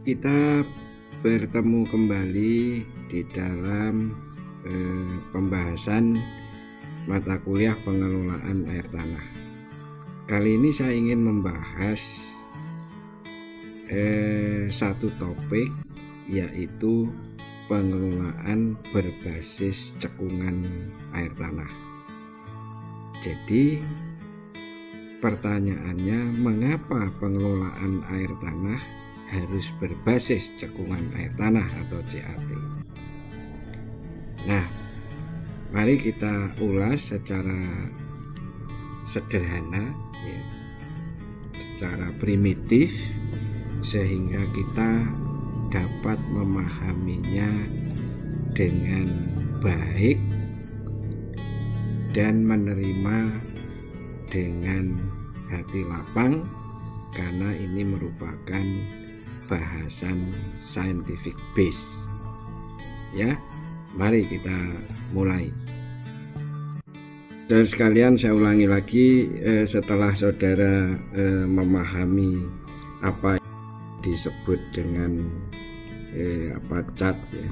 Kita bertemu kembali di dalam pembahasan mata kuliah pengelolaan air tanah. Kali ini saya ingin membahas satu topik, yaitu pengelolaan berbasis cekungan air tanah. Jadi pertanyaannya, mengapa pengelolaan air tanah harus berbasis cekungan air tanah atau CAT? Nah, mari kita ulas secara sederhana, ya, secara primitif, sehingga kita dapat memahaminya dengan baik dan menerima dengan hati lapang, karena ini merupakan bahasan scientific base. Ya, mari kita mulai. Dan sekalian, saya ulangi lagi, setelah saudara memahami apa disebut dengan CAT, ya.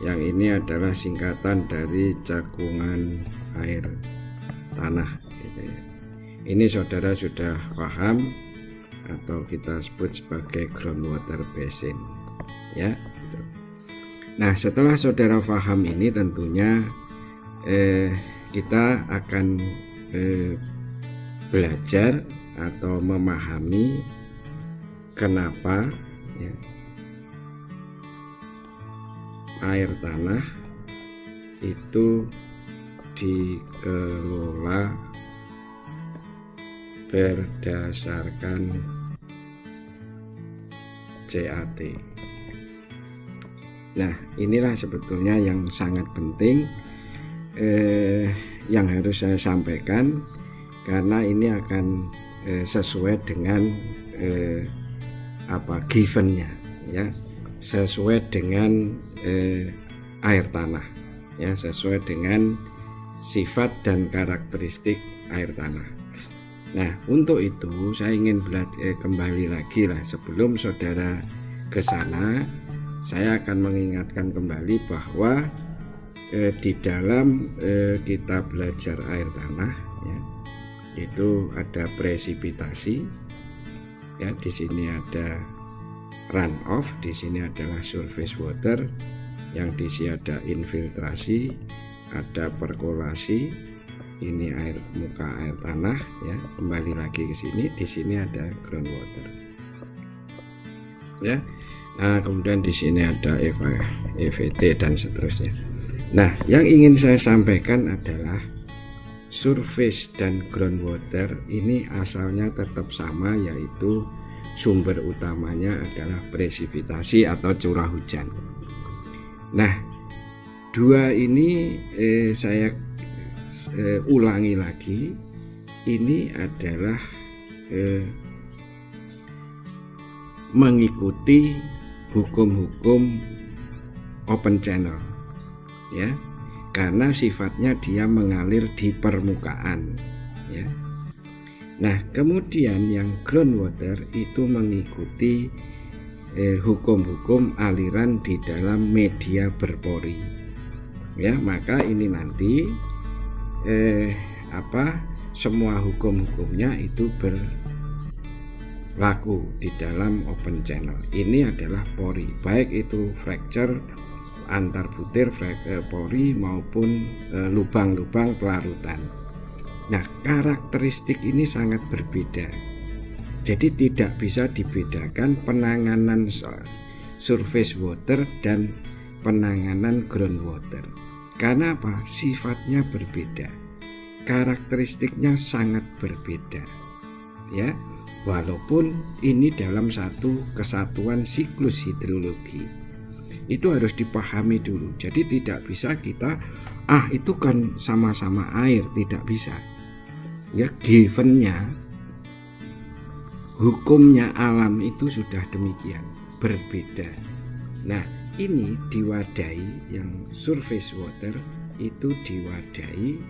Yang ini adalah singkatan dari cekungan air tanah, gitu ya. Ini saudara sudah paham, atau kita sebut sebagai groundwater basin, ya, gitu. Nah, setelah saudara paham ini, tentunya kita akan belajar atau memahami kenapa, ya, air tanah itu dikelola berdasarkan CAT. Nah, inilah sebetulnya yang sangat penting yang harus saya sampaikan, karena ini akan sesuai dengan givennya, ya, sesuai dengan air tanah, ya, sesuai dengan sifat dan karakteristik air tanah. Nah, untuk itu saya ingin kembali lagi lah, sebelum saudara ke sana, saya akan mengingatkan kembali bahwa di dalam kita belajar air tanah, ya, itu ada presipitasi, ya, di sini ada runoff, di sini adalah surface water, yang di sini ada infiltrasi, ada perkolasi. Ini muka air tanah, ya, kembali lagi ke sini, di sini ada groundwater, ya. Nah, kemudian di sini ada EVT dan seterusnya. Nah, yang ingin saya sampaikan adalah surface dan groundwater ini asalnya tetap sama, yaitu sumber utamanya adalah presipitasi atau curah hujan. Nah, dua ini saya ulangi lagi, ini adalah mengikuti hukum-hukum open channel, ya, karena sifatnya dia mengalir di permukaan, ya. Nah, kemudian yang groundwater itu mengikuti hukum-hukum aliran di dalam media berpori, ya. Maka ini nanti semua hukum-hukumnya itu berlaku di dalam open channel. Ini adalah pori, baik itu fracture antar butir pori maupun lubang-lubang pelarutan. Nah, karakteristik ini sangat berbeda. Jadi tidak bisa dibedakan penanganan surface water dan penanganan groundwater. Karena apa? Sifatnya berbeda, karakteristiknya sangat berbeda, ya. Walaupun ini dalam satu kesatuan siklus hidrologi, itu harus dipahami dulu. Jadi tidak bisa kita itu kan sama-sama air, tidak bisa, ya. Givennya, hukumnya alam itu sudah demikian berbeda. Nah, ini diwadahi, yang surface water itu diwadahi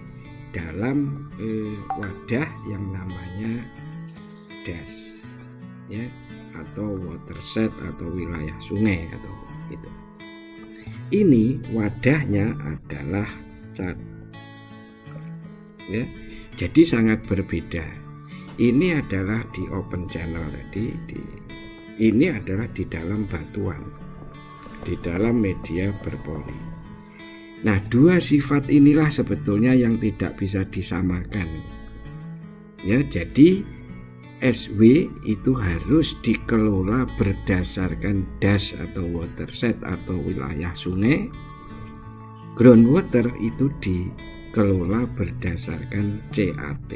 dalam wadah yang namanya das, ya. atau watershed atau wilayah sungai atau itu. Ini wadahnya adalah cat. Ya, jadi sangat berbeda. Ini adalah di open channel tadi, ini adalah di dalam batuan, di dalam media berpori. Nah, dua sifat inilah sebetulnya yang tidak bisa disamakan. Ya, jadi SW itu harus dikelola berdasarkan das atau watershed atau wilayah sungai. Groundwater itu dikelola berdasarkan CAT.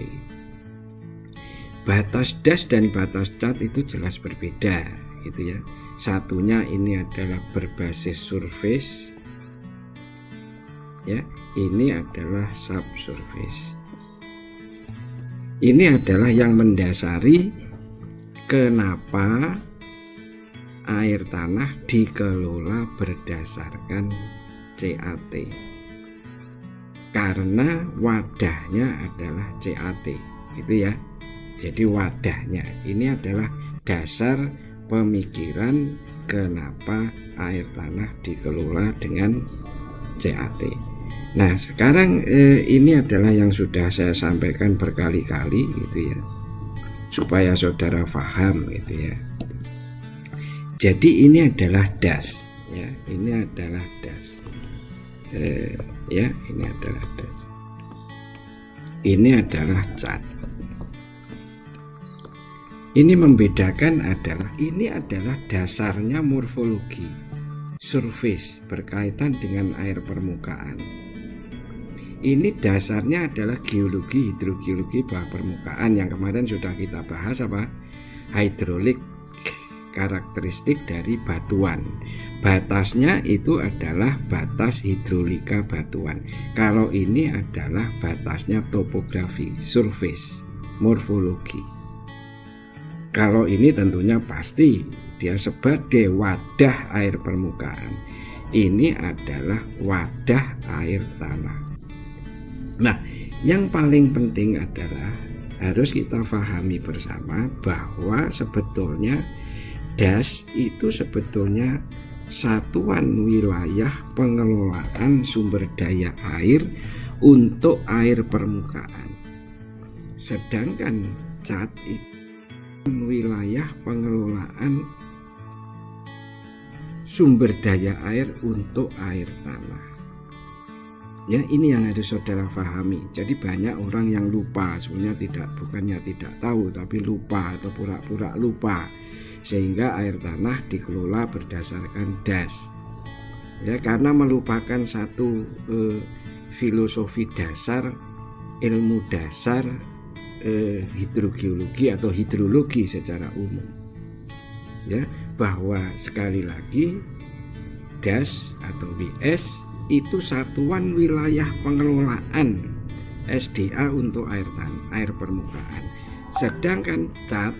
Batas das dan batas cat itu jelas berbeda, gitu ya. Satunya ini adalah berbasis surface, ya. Ini adalah subsurface. Ini adalah yang mendasari kenapa air tanah dikelola berdasarkan CAT. Karena wadahnya adalah CAT, itu ya. Jadi wadahnya ini adalah dasar pemikiran kenapa air tanah dikelola dengan CAT. Nah, sekarang ini adalah yang sudah saya sampaikan berkali-kali gitu ya, supaya saudara paham gitu ya. Jadi ini adalah das, ya, ini adalah das, ya, ini adalah das, ini adalah cat. Ini membedakan adalah ini adalah dasarnya morfologi, surface berkaitan dengan air permukaan. Ini dasarnya adalah geologi, hidrogeologi bawah permukaan yang kemarin sudah kita bahas apa? Hidrolik, karakteristik dari batuan. Batasnya itu adalah batas hidrolika batuan. Kalau ini adalah batasnya topografi, surface, morfologi. Kalau ini tentunya pasti dia sebagai wadah air permukaan. Ini adalah wadah air tanah. Nah, yang paling penting adalah harus kita pahami bersama bahwa sebetulnya das itu sebetulnya satuan wilayah pengelolaan sumber daya air untuk air permukaan. Sedangkan cat itu wilayah pengelolaan sumber daya air untuk air tanah. Ya, ini yang harus saudara pahami. Jadi banyak orang yang lupa, sebenarnya bukannya tidak tahu, tapi lupa atau pura-pura lupa, sehingga air tanah dikelola berdasarkan das. Ya, karena melupakan satu filosofi dasar, ilmu dasar hidrogeologi atau hidrologi secara umum. Ya, bahwa sekali lagi das atau WS itu satuan wilayah pengelolaan SDA untuk air tanah, air permukaan. Sedangkan cat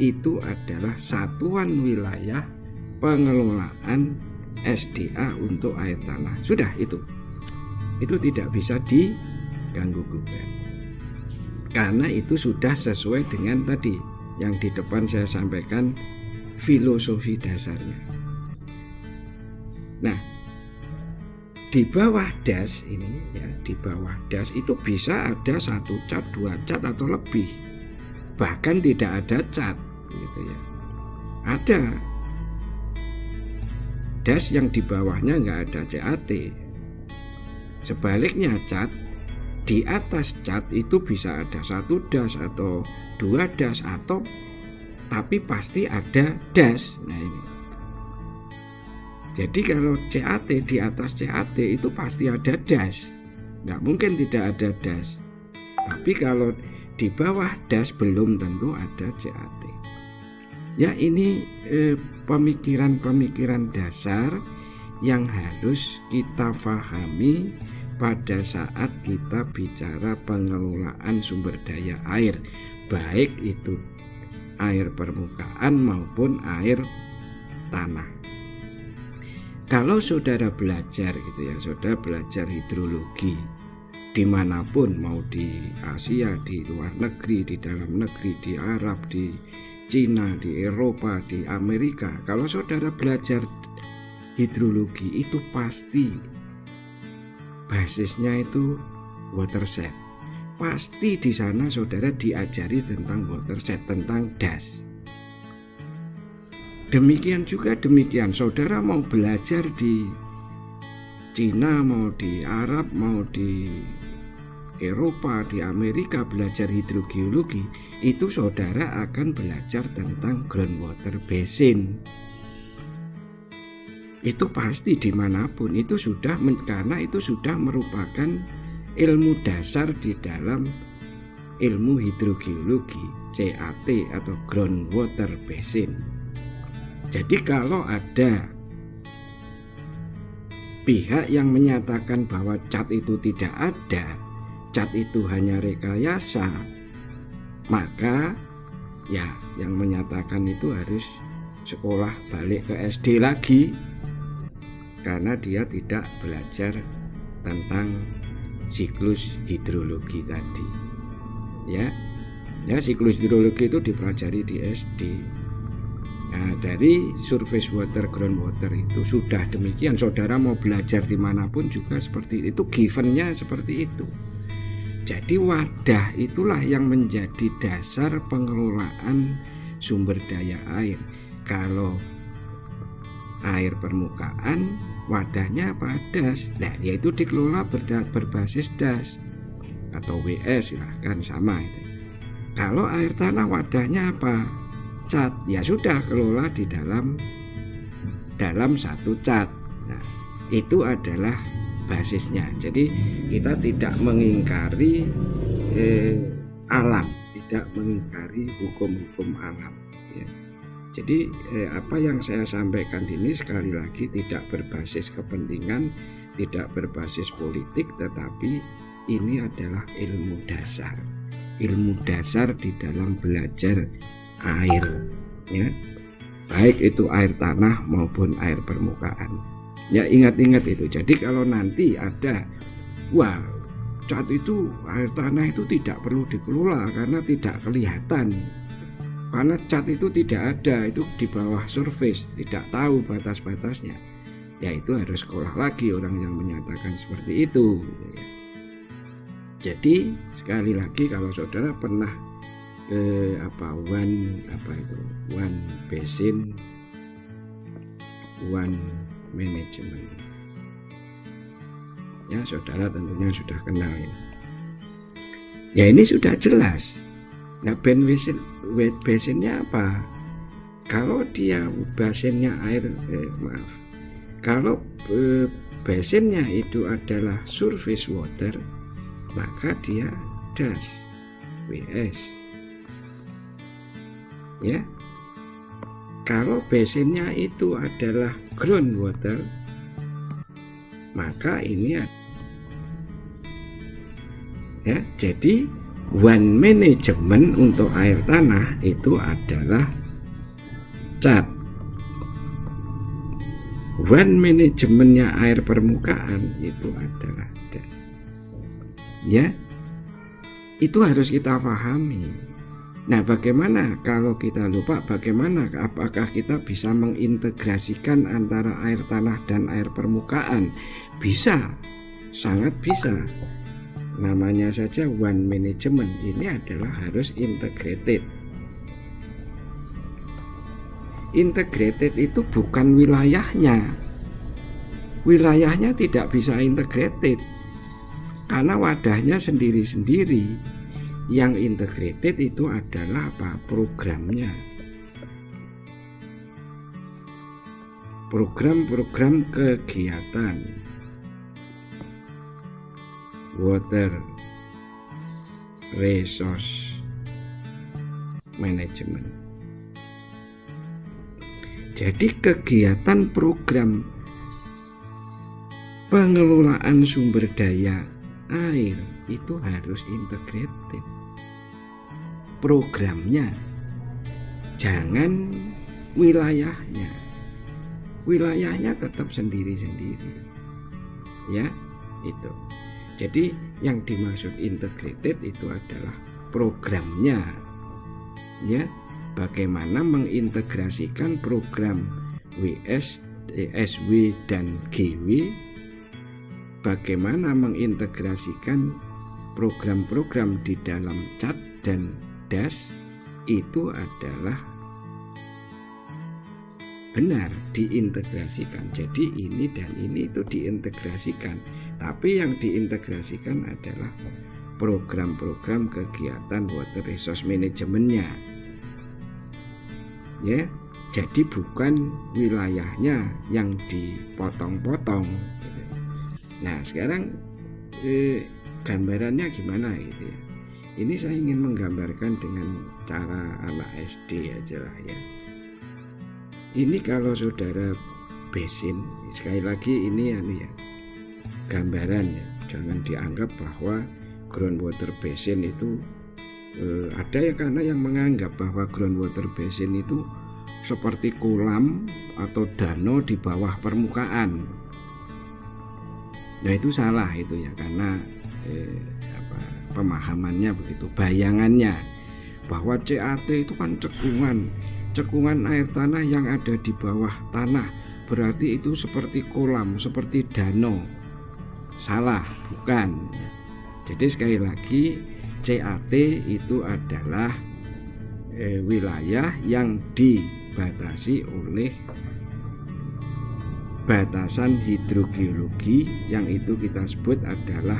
itu adalah satuan wilayah pengelolaan SDA untuk air tanah. Sudah itu tidak bisa diganggu gugat. Karena itu sudah sesuai dengan tadi yang di depan saya sampaikan filosofi dasarnya. Nah, di bawah das ini ya, di bawah das itu bisa ada 1 cat, 2 cat atau lebih. Bahkan tidak ada cat gitu ya. Ada das yang di bawahnya nggak ada CAT. Sebaliknya cat di atas cat itu bisa ada 1 das atau 2 das atau tapi pasti ada das. Nah ini. Jadi kalau CAT di atas CAT itu pasti ada das. Nggak mungkin tidak ada das. Tapi kalau di bawah das belum tentu ada CAT. Ya, ini pemikiran-pemikiran dasar yang harus kita pahami pada saat kita bicara pengelolaan sumber daya air, baik itu air permukaan maupun air tanah. Kalau saudara belajar gitu ya, saudara belajar hidrologi dimanapun, mau di Asia, di luar negeri, di dalam negeri, di Arab, di Cina, di Eropa, di Amerika. Kalau saudara belajar hidrologi itu pasti basisnya itu watershed. Pasti di sana saudara diajari tentang watershed, tentang das. Demikian saudara mau belajar di Cina, mau di Arab, mau di Eropa, di Amerika belajar hidrogeologi, itu saudara akan belajar tentang groundwater basin. Itu pasti dimanapun, itu sudah karena itu sudah merupakan ilmu dasar di dalam ilmu hidrogeologi, CAT atau groundwater basin. Jadi kalau ada pihak yang menyatakan bahwa cat itu tidak ada, cat itu hanya rekayasa, maka ya yang menyatakan itu harus sekolah balik ke SD lagi, karena dia tidak belajar tentang siklus hidrologi tadi. Ya siklus hidrologi itu dipelajari di SD. Nah, dari surface water, groundwater itu sudah demikian. Saudara mau belajar dimanapun juga seperti itu, givennya seperti itu. Jadi wadah itulah yang menjadi dasar pengelolaan sumber daya air. Kalau air permukaan, wadahnya apa? Das. Nah, dia itu dikelola berbasis das atau WS, silahkan sama itu. Kalau air tanah, wadahnya apa? Cat. Ya sudah, kelola di dalam satu cat. Nah, itu adalah basisnya. Jadi kita tidak mengingkari alam, tidak mengingkari hukum-hukum alam. Ya. Jadi apa yang saya sampaikan ini sekali lagi tidak berbasis kepentingan, tidak berbasis politik, tetapi ini adalah ilmu dasar di dalam belajar air, ya, baik itu air tanah maupun air permukaan. Ya, ingat-ingat itu. Jadi kalau nanti ada cat itu, air tanah itu tidak perlu dikelola karena tidak kelihatan, karena cat itu tidak ada, itu di bawah surface, tidak tahu batas-batasnya, ya itu harus sekolah lagi orang yang menyatakan seperti itu, gitu ya. Jadi sekali lagi, kalau saudara pernah one basin, one management, ya saudara tentunya sudah kenal ini. Ya ini sudah jelas. Nah, basinnya apa? Kalau dia basinnya kalau basinnya itu adalah surface water, maka dia das, WS. Ya, kalau basinnya itu adalah groundwater, maka ini ya. Jadi one management untuk air tanah itu adalah cat. One manajemennya air permukaan itu adalah das. Ya, itu harus kita pahami. Nah, bagaimana kalau kita lupa? Bagaimana apakah kita bisa mengintegrasikan antara air tanah dan air permukaan? Bisa, sangat bisa. Namanya saja one management, ini adalah harus integrated. Integrated itu bukan wilayahnya. Wilayahnya tidak bisa integrated karena wadahnya sendiri-sendiri. Yang integrated itu adalah apa? Programnya. Program-program kegiatan. Water Resource Management. Jadi kegiatan program pengelolaan sumber daya air itu harus integrated. Programnya, jangan wilayahnya. Wilayahnya tetap sendiri-sendiri. Ya, itu. Jadi yang dimaksud integrated itu adalah programnya. Ya, bagaimana mengintegrasikan program WS, SW dan GW, bagaimana mengintegrasikan program-program di dalam CAT dan DAS itu adalah benar diintegrasikan. Jadi ini dan ini itu diintegrasikan, tapi yang diintegrasikan adalah program-program kegiatan water resource manajemennya, ya. Jadi bukan wilayahnya yang dipotong-potong gitu. Nah sekarang gambarannya gimana gitu ya. Ini saya ingin menggambarkan dengan cara anak SD aja lah ya. Ini kalau saudara basin, sekali lagi ini ya gambaran ya, jangan dianggap bahwa groundwater basin itu ada ya, karena yang menganggap bahwa groundwater basin itu seperti kolam atau danau di bawah permukaan. Nah itu salah itu ya, karena pemahamannya begitu, bayangannya bahwa CAT itu kan cekungan air tanah yang ada di bawah tanah, berarti itu seperti kolam, seperti danau. Salah, bukan. Jadi sekali lagi CAT itu adalah wilayah yang dibatasi oleh batasan hidrogeologi, yang itu kita sebut adalah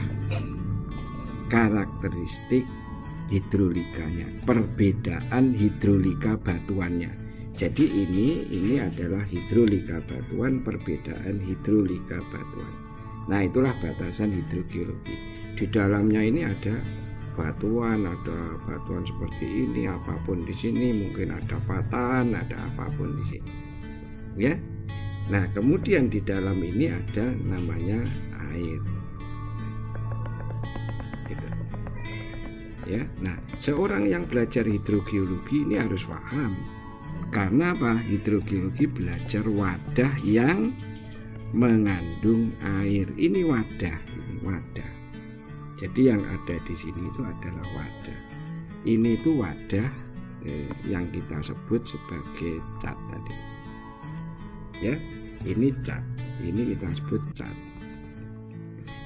karakteristik hidrolikanya, perbedaan hidrolika batuannya. Jadi ini adalah hidrolika batuan, perbedaan hidrolika batuan. Nah itulah batasan hidrogeologi. Di dalamnya ini ada batuan seperti ini, apapun di sini, mungkin ada patahan, ada apapun di sini, ya. Nah kemudian di dalam ini ada namanya air, gitu. Ya, nah seorang yang belajar hidrogeologi ini harus paham, karena apa? Hidrogeologi belajar wadah yang mengandung air. Ini wadah. Jadi yang ada di sini itu adalah wadah. Ini itu wadah yang kita sebut sebagai CAT tadi. Ya, ini CAT. Ini kita sebut CAT.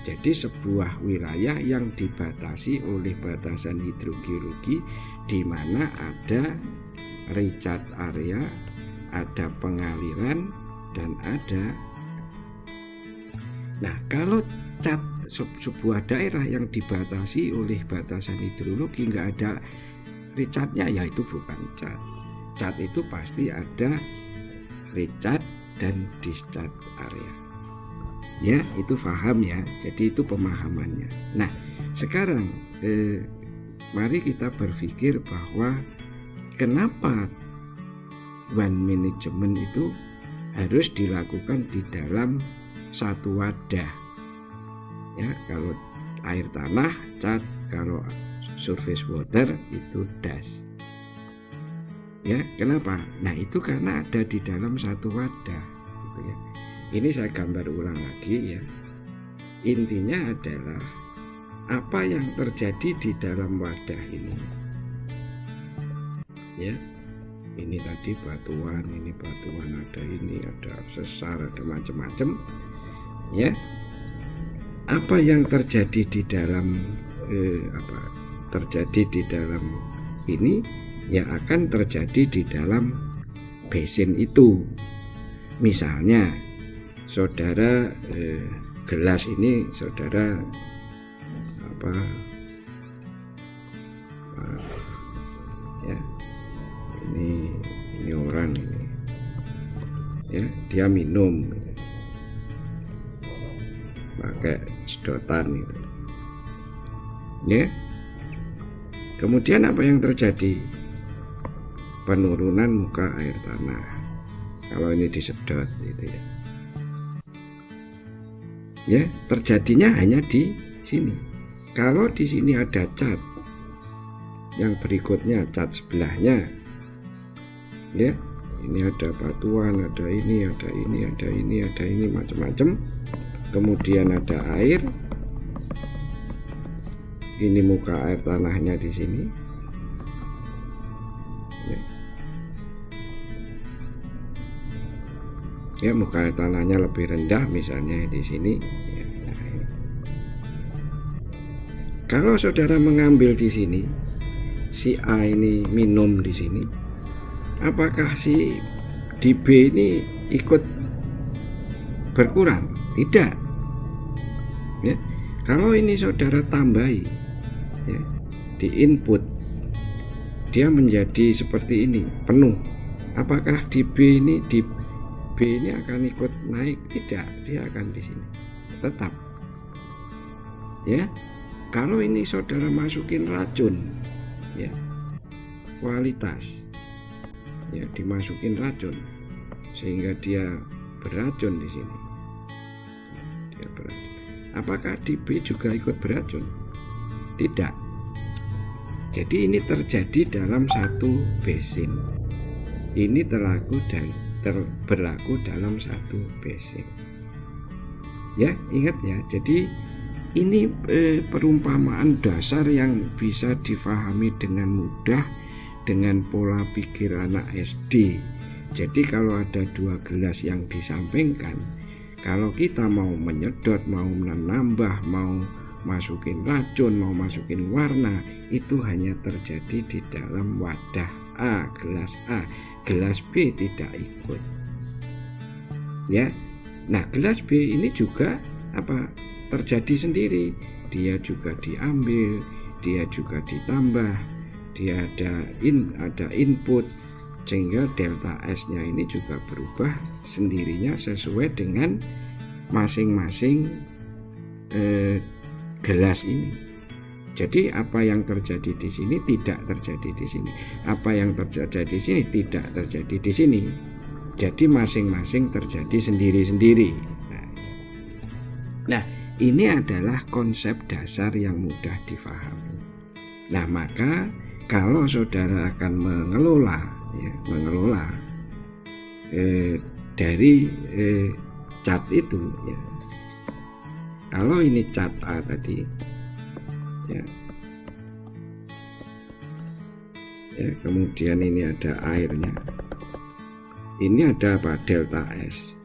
Jadi sebuah wilayah yang dibatasi oleh batasan hidrogeologi, di mana ada recharge area, ada pengaliran, dan ada. Nah, kalau CAT sebuah daerah yang dibatasi oleh batasan hidrologi, nggak ada recharge-nya, ya itu bukan CAT. CAT itu pasti ada recharge dan discharge area. Ya, itu paham ya. Jadi itu pemahamannya. Nah, sekarang mari kita berpikir bahwa kenapa one management itu harus dilakukan di dalam satu wadah. Ya, kalau air tanah CAT, kalau surface water itu DAS. Ya, kenapa? Nah, itu karena ada di dalam satu wadah, gitu ya. Ini saya gambar ulang lagi ya. Intinya adalah apa yang terjadi di dalam wadah ini. Ya. Ini tadi batuan, ada ini, ada sesar, ada macam-macam. Ya. Apa yang terjadi di dalam terjadi di dalam ini ya akan terjadi di dalam basin itu. Misalnya saudara gelas ini saudara ya ini orang ini ya, dia minum gitu, pakai sedotan itu ya. Kemudian apa yang terjadi? Penurunan muka air tanah kalau ini disedot gitu ya. Ya, terjadinya hanya di sini. Kalau di sini ada CAT, yang berikutnya CAT sebelahnya, ya, ini ada batuan, ada ini, ada ini, ada ini, ada ini, macam-macam. Kemudian ada air. Ini muka air tanahnya di sini. Ya. Ya, muka tanahnya lebih rendah misalnya di sini. Ya, nah ini. Kalau saudara mengambil di sini, si A ini minum di sini, apakah si di B ini ikut berkurang? Tidak. Ya, kalau ini saudara tambahi, ya, di input, dia menjadi seperti ini, penuh. Apakah di B ini akan ikut naik? Tidak, dia akan di sini tetap. Ya, kalau ini saudara masukin racun, ya, kualitas, ya, dimasukin racun sehingga dia beracun di sini. Dia beracun. Apakah di B juga ikut beracun? Tidak. Jadi ini terjadi dalam satu basin. Ini berlaku dalam satu basin. Ya, ingat ya. Jadi ini perumpamaan dasar yang bisa difahami dengan mudah dengan pola pikir anak SD. Jadi kalau ada 2 gelas yang disampingkan, kalau kita mau menyedot, mau menambah, mau masukin racun, mau masukin warna, itu hanya terjadi di dalam wadah A, gelas A. Gelas B tidak ikut. Ya. Nah, gelas B ini juga terjadi sendiri. Dia juga diambil, dia juga ditambah, dia ada input, sehingga delta S-nya ini juga berubah sendirinya sesuai dengan masing-masing gelas ini. Jadi apa yang terjadi di sini tidak terjadi di sini. Apa yang terjadi di sini tidak terjadi di sini. Jadi masing-masing terjadi sendiri-sendiri. Nah, ini adalah konsep dasar yang mudah difahami. Nah, maka kalau saudara akan mengelola dari cat itu, ya, kalau ini cat A tadi, ya, kemudian ini ada airnya, ini ada apa? Delta S.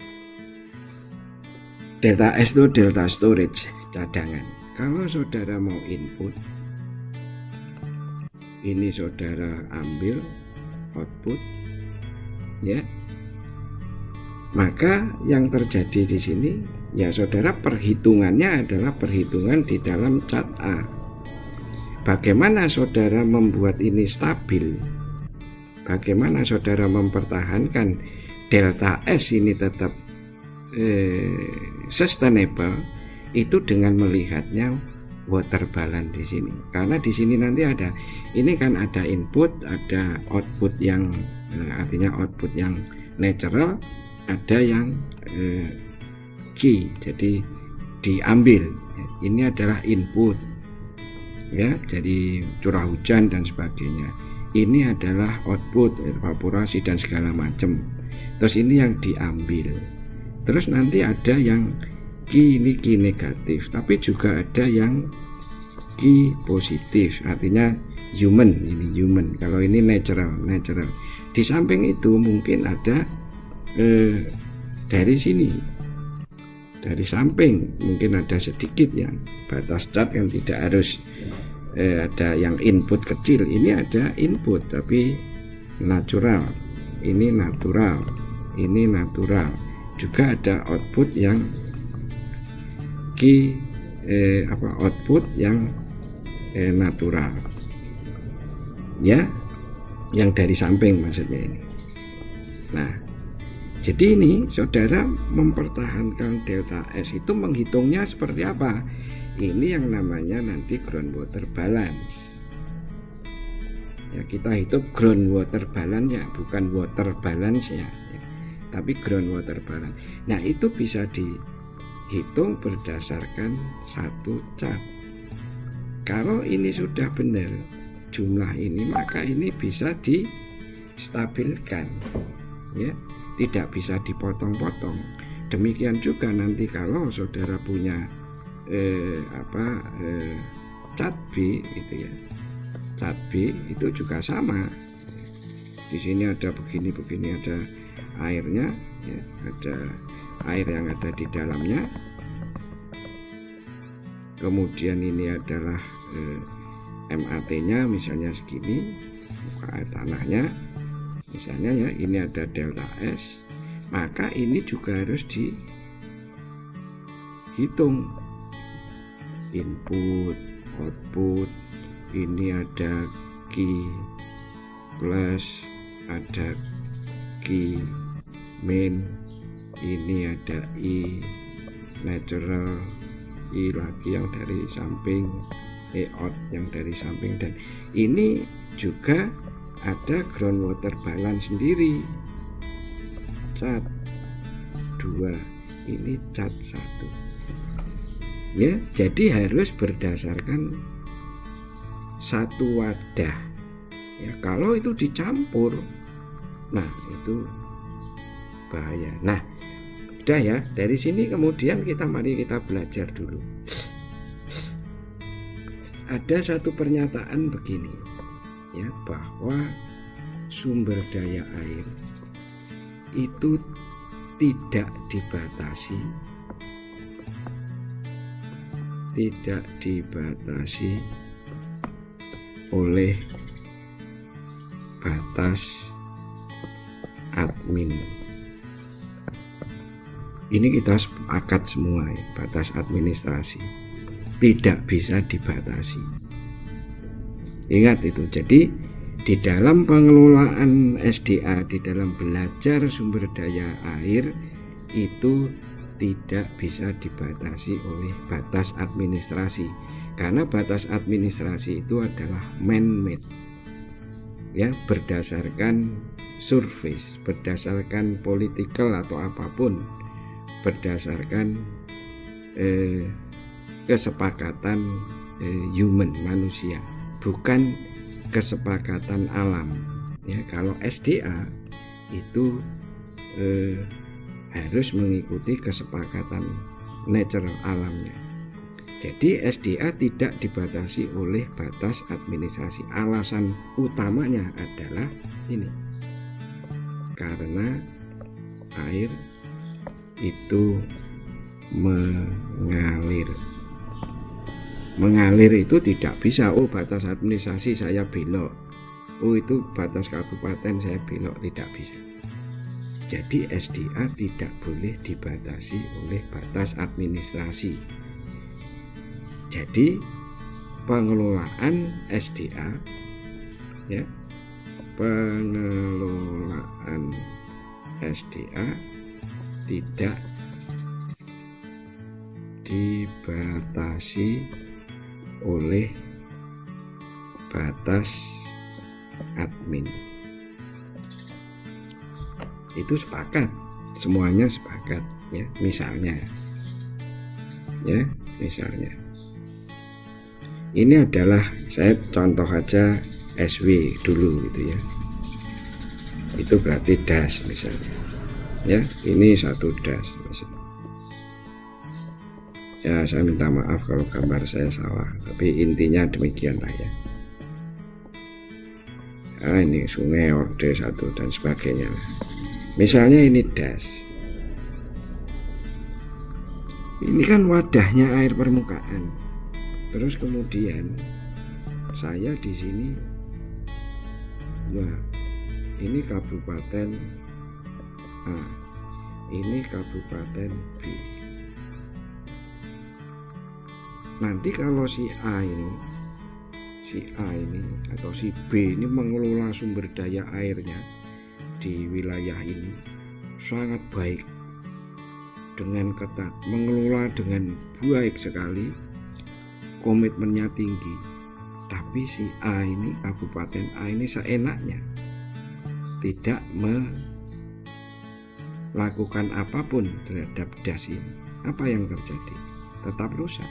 Delta S itu delta storage, cadangan. Kalau saudara mau input, ini saudara ambil output, ya, maka yang terjadi di sini, ya saudara, perhitungannya adalah perhitungan di dalam cat A. Bagaimana saudara membuat ini stabil? Bagaimana saudara mempertahankan delta S ini tetap sustainable? Itu dengan melihatnya water balance di sini. Karena di sini nanti ada, ini kan ada input, ada output yang artinya output yang natural, ada yang key, jadi diambil. Ini adalah input, ya, jadi curah hujan dan sebagainya. Ini adalah output, evaporasi dan segala macam. Terus ini yang diambil. Terus nanti ada yang key, ini key negatif, tapi juga ada yang key positif, artinya human, ini human. Kalau ini natural. Di samping itu mungkin ada dari sini, dari samping mungkin ada sedikit yang batas cat kan tidak harus ada yang input kecil. Ini ada input tapi natural, ini natural, ini natural. Juga ada output yang key output yang natural, ya, yang dari samping maksudnya ini. Nah, jadi ini saudara mempertahankan delta S itu menghitungnya seperti apa? Ini yang namanya nanti groundwater balance. Ya, kita hitung groundwater balance-nya, bukan water balance-nya, ya, tapi groundwater balance. Nah, itu bisa dihitung berdasarkan satu cat. Kalau ini sudah benar jumlah ini, maka ini bisa distabilkan, ya, tidak bisa dipotong-potong. Demikian juga nanti kalau saudara punya cat B itu, ya, cat B itu juga sama. Di sini ada begini ada airnya, ya, ada air yang ada di dalamnya. Kemudian ini adalah MAT-nya misalnya segini, muka air tanahnya misalnya ya, ini ada delta S, maka ini juga harus dihitung input, output. Ini ada Q plus, ada Q min, ini ada I natural, I lagi yang dari samping, out yang dari samping, dan ini juga ada groundwater balance sendiri, cat 2, ini cat 1 ya. Jadi harus berdasarkan satu wadah ya. Kalau itu dicampur, nah itu bahaya. Nah udah ya, dari sini kemudian mari kita belajar dulu. Ada satu pernyataan begini ya, bahwa sumber daya air itu tidak dibatasi oleh batas admin. Ini kita sepakat semua ya, batas administrasi tidak bisa dibatasi. Ingat itu. Jadi di dalam pengelolaan SDA, di dalam belajar sumber daya air, itu tidak bisa dibatasi oleh batas administrasi, karena batas administrasi itu adalah man-made ya, berdasarkan surface, berdasarkan political atau apapun, berdasarkan kesepakatan human, manusia, bukan kesepakatan alam ya. Kalau SDA itu harus mengikuti kesepakatan natural alamnya. Jadi SDA tidak dibatasi oleh batas administrasi. Alasan utamanya adalah ini, karena air itu mengalir. Mengalir itu tidak bisa, oh batas administrasi saya belok, oh itu batas kabupaten saya belok, tidak bisa. Jadi SDA tidak boleh dibatasi oleh batas administrasi. Jadi pengelolaan SDA ya, pengelolaan SDA tidak dibatasi oleh batas admin. Itu sepakat, semuanya sepakat ya. Misalnya ini adalah, saya contoh aja SW dulu gitu ya, itu berarti das misalnya ya, ini satu das misalnya. Ya saya minta maaf kalau gambar saya salah, tapi intinya demikian lah ya. Nah, ini sungai Orde 1 dan sebagainya. Misalnya ini das, ini kan wadahnya air permukaan. Terus kemudian saya di sini, wah ini kabupaten A, ini kabupaten B. Nanti kalau si A ini atau si B ini mengelola sumber daya airnya di wilayah ini sangat baik, dengan ketat, mengelola dengan baik sekali, komitmennya tinggi. Tapi si A ini, kabupaten A ini seenaknya tidak melakukan apapun terhadap das ini. Apa yang terjadi? Tetap rusak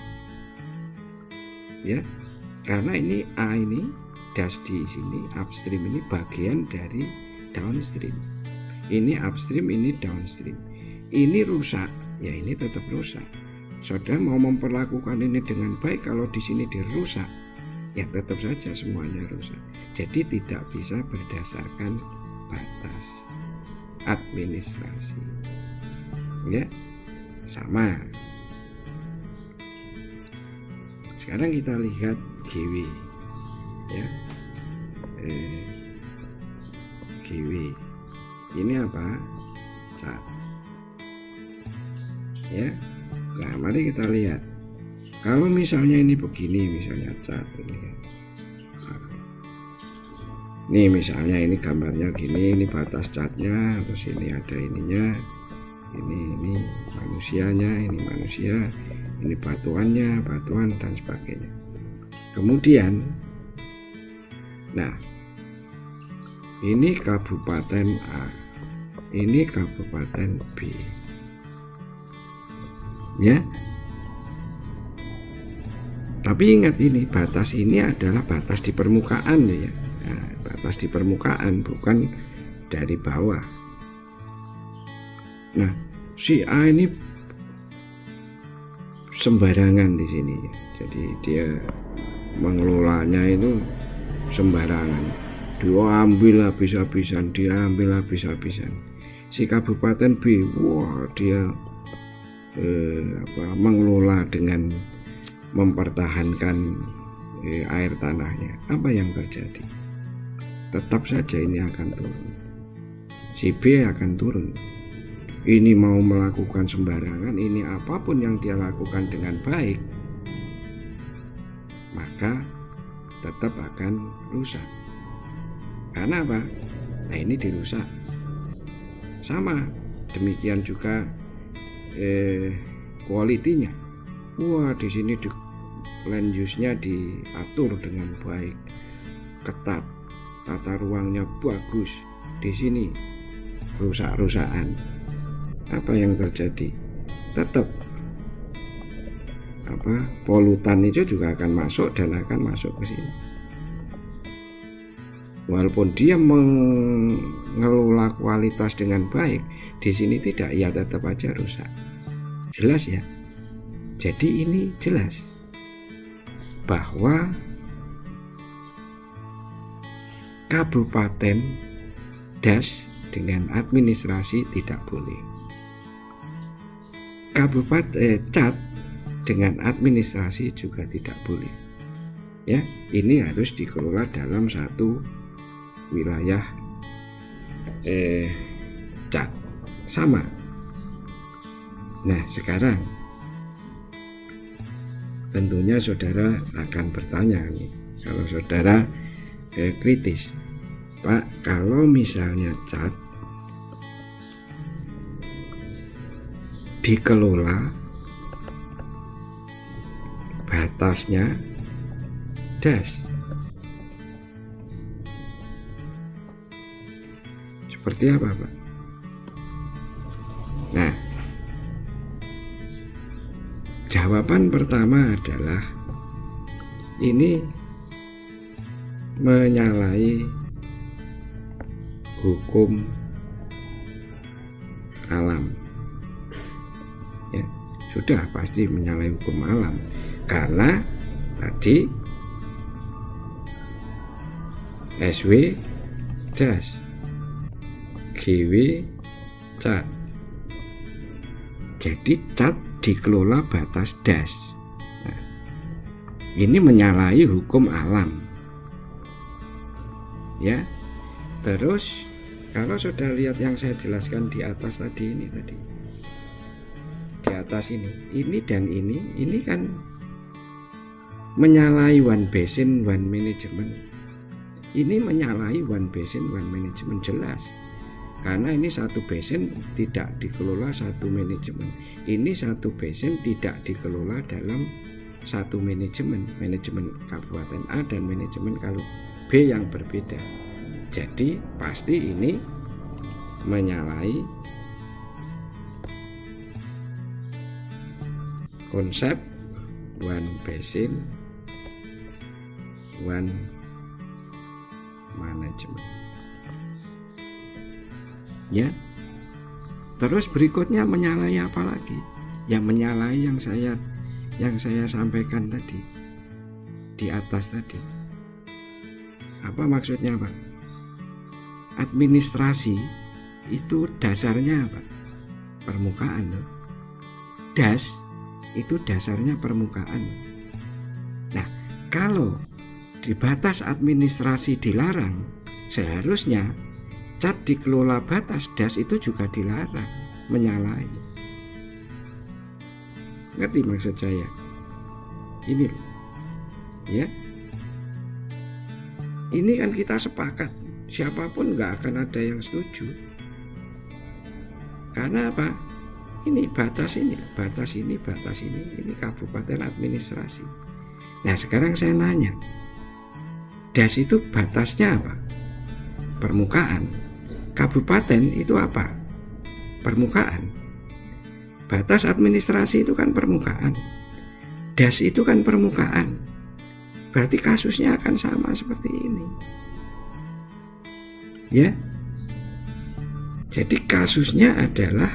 ya, karena ini A ini, das di sini upstream ini bagian dari downstream. Ini upstream, ini downstream. Ini rusak, ya ini tetap rusak. Saudara mau memperlakukan ini dengan baik, kalau di sini dirusak, ya tetap saja semuanya rusak. Jadi tidak bisa berdasarkan batas administrasi. ya, sama. Sekarang kita lihat GW, ya. GW ini apa? Cat, ya. Nah, mari kita lihat. Kalau misalnya ini begini, misalnya cat ini, ini misalnya ini gambarnya gini, ini batas catnya, terus ini ada ininya, ini manusianya, ini manusia, ini batuan dan sebagainya. Kemudian, nah, ini kabupaten A, ini kabupaten B, ya. Tapi ingat, ini batas ini adalah batas di permukaan, ya. Nah, batas di permukaan, bukan dari bawah. Nah, si A ini sembarangan di sini, ya. Jadi dia mengelolanya itu sembarangan. Dia ambil habis-habisan, Si kabupaten B, wah, dia mengelola dengan mempertahankan air tanahnya. Apa yang terjadi? Tetap saja ini akan turun. Si B akan turun. Ini mau melakukan sembarangan, ini apapun yang dia lakukan dengan baik, maka tetap akan rusak. Karena apa? Nah, ini dirusak. Sama, demikian juga kualitinya. Wah, di sini land use-nya diatur dengan baik, ketat, tata ruangnya bagus. Di sini rusak-rusakan. Apa yang terjadi? Tetap polutan itu juga akan masuk dan akan masuk ke sini. Walaupun dia mengelola kualitas dengan baik, di sini tidak, ya tetap aja rusak. Jelas ya? Jadi ini jelas bahwa kabupaten das dengan administrasi tidak boleh. Kabupaten cat dengan administrasi juga tidak boleh. Ya, ini harus dikelola dalam satu wilayah cat. Sama. Nah, sekarang tentunya saudara akan bertanya nih, kalau saudara kritis, Pak, kalau misalnya cat dikelola batasnya das, seperti apa, Pak? Nah, jawaban pertama adalah ini menyalahi hukum alam. Ya, sudah pasti menyalahi hukum alam, karena tadi SW das, GW cat. Jadi cat dikelola batas das. Nah, ini menyalahi hukum alam. Ya. Terus kalau sudah lihat yang saya jelaskan di atas tadi, di atas ini dan ini kan menyalahi one basin one management. Ini menyalahi one basin one management, jelas. Karena ini satu basin tidak dikelola satu manajemen. Ini satu basin tidak dikelola dalam satu manajemen kabupaten A dan manajemen kalau B yang berbeda. Jadi pasti ini menyalahi konsep one basin one management. Ya. Terus berikutnya menyalahi apa lagi? Ya menyalahi yang saya sampaikan tadi di atas tadi. Apa maksudnya, Pak? Administrasi itu dasarnya apa? permukaan loh. Das itu dasarnya permukaan. Nah, kalau di batas administrasi dilarang, seharusnya cat dikelola batas das itu juga dilarang menyalahi. Ngerti maksud saya? Ini loh. Ya. Ini kan kita sepakat, siapapun nggak akan ada yang setuju. Karena apa? Ini batas ini, ini kabupaten administrasi. Nah, sekarang saya nanya, das itu batasnya apa? Permukaan. Kabupaten itu apa? Permukaan. Batas administrasi itu kan permukaan. Das itu kan permukaan. Berarti kasusnya akan sama seperti ini. Ya. Jadi kasusnya adalah,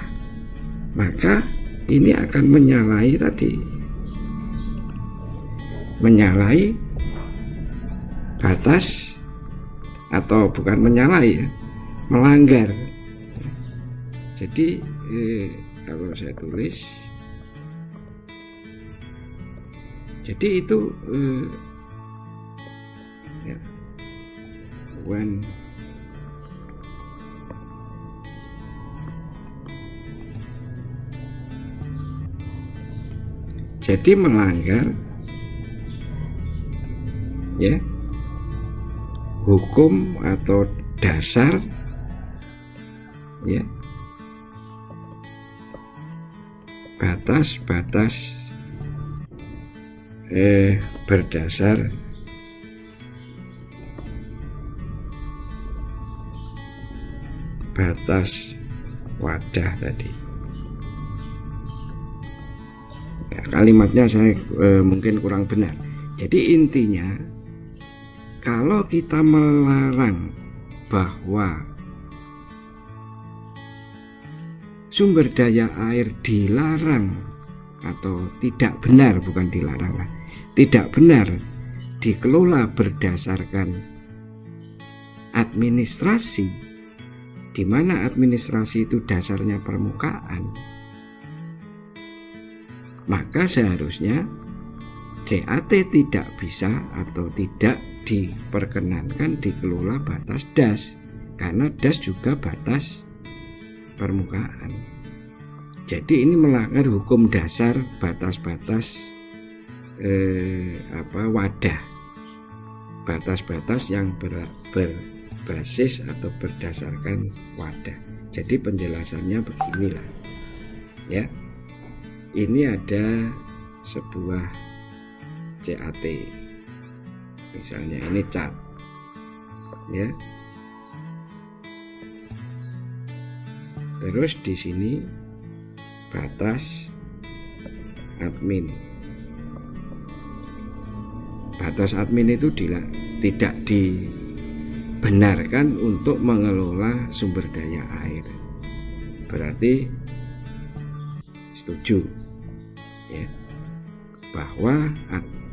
maka ini akan menyalahi batas, atau bukan menyalahi ya, melanggar. Jadi kalau saya tulis, jadi itu ya, when jadi melanggar ya hukum atau dasar ya batas-batas berdasar batas wadah tadi. Ya, kalimatnya saya mungkin kurang benar. Jadi intinya, kalau kita melarang bahwa sumber daya air dilarang atau tidak benar, bukan dilarang lah, tidak benar dikelola berdasarkan administrasi, di mana administrasi itu dasarnya permukaan, maka seharusnya CAT tidak bisa atau tidak diperkenankan dikelola batas das, karena das juga batas permukaan. Jadi ini melanggar hukum dasar batas-batas wadah, batas-batas yang berbasis atau berdasarkan wadah. Jadi penjelasannya beginilah ya. Ini ada sebuah CAT, misalnya ini cat ya. Terus di sini batas admin. Batas admin itu tidak dibenarkan untuk mengelola sumber daya air. Berarti setuju ya, bahwa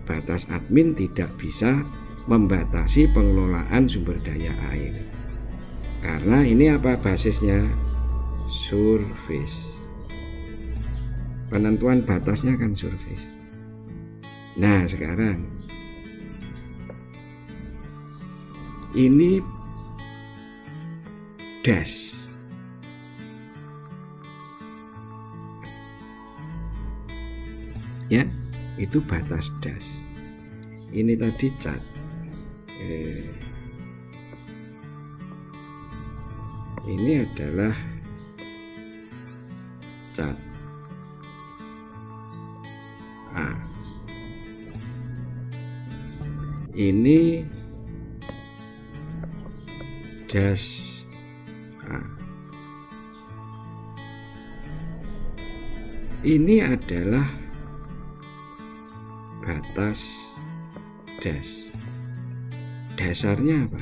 batas admin tidak bisa membatasi pengelolaan sumber daya air. Karena ini apa basisnya? Surface. Penentuan batasnya kan surface. Nah, sekarang ini das. Ya, itu batas das. Ini tadi cat. Ini adalah cat A. Ini das A. Ini adalah batas das. Dasarnya apa?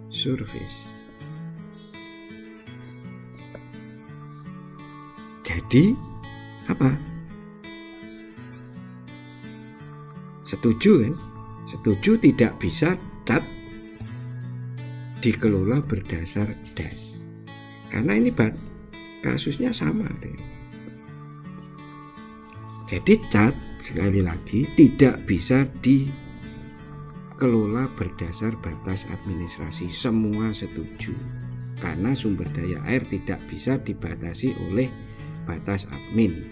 Surface. Jadi apa? Setuju kan? Setuju tidak bisa cat dikelola berdasar das. Karena ini kasusnya sama dengan. Jadi cat sekali lagi tidak bisa dikelola berdasar batas administrasi. Semua setuju karena sumber daya air tidak bisa dibatasi oleh batas admin,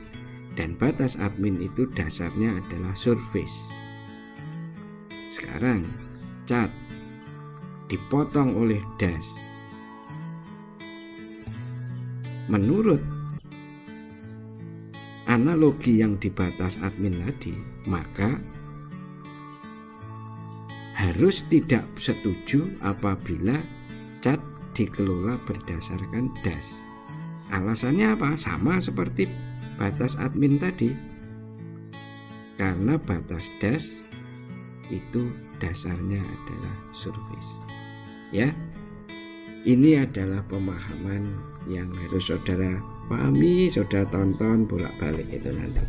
dan batas admin itu dasarnya adalah surface. Sekarang cat dipotong oleh das. Menurut analogi yang di batas admin tadi, maka harus tidak setuju apabila cat dikelola berdasarkan das. Alasannya apa? Sama seperti batas admin tadi. Karena batas das itu dasarnya adalah surface. Ya. Ini adalah pemahaman yang harus saudara pahami, saudara tonton bolak-balik itu nanti.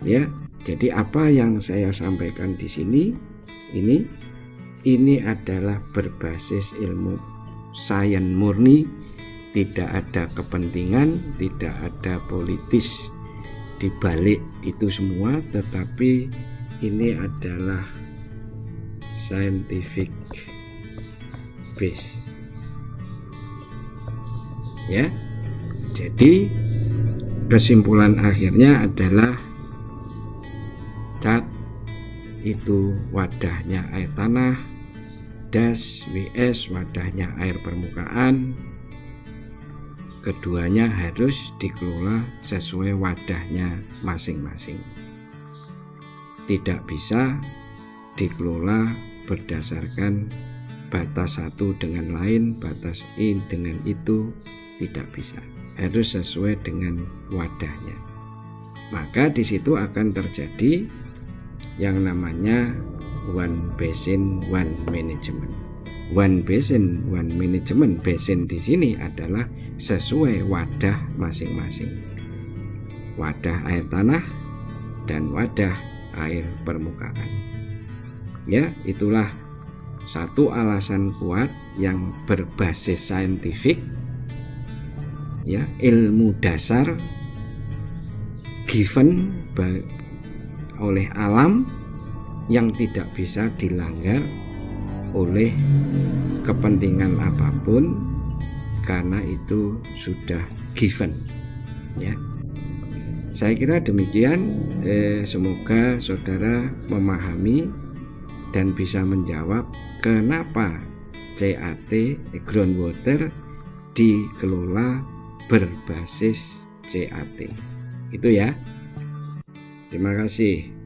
Ya. Jadi apa yang saya sampaikan di sini ini adalah berbasis ilmu sains murni. Tidak ada kepentingan, tidak ada politis di balik itu semua, tetapi ini adalah scientific base. Ya. Jadi kesimpulan akhirnya adalah cat itu wadahnya air tanah, das WS wadahnya air permukaan. Keduanya harus dikelola sesuai wadahnya masing-masing. Tidak bisa dikelola berdasarkan batas satu dengan lain, batas ini dengan itu, tidak bisa. Harus sesuai dengan wadahnya. Maka di situ akan terjadi yang namanya one basin one management. One basin one management. Basin di sini adalah sesuai wadah masing-masing. Wadah air tanah dan wadah air permukaan. Ya, itulah satu alasan kuat yang berbasis saintifik, ya, ilmu dasar given oleh alam yang tidak bisa dilanggar oleh kepentingan apapun, karena itu sudah given. Ya, saya kira demikian. Semoga saudara memahami dan bisa menjawab kenapa CAT groundwater dikelola berbasis CAT. Itu ya. Terima kasih.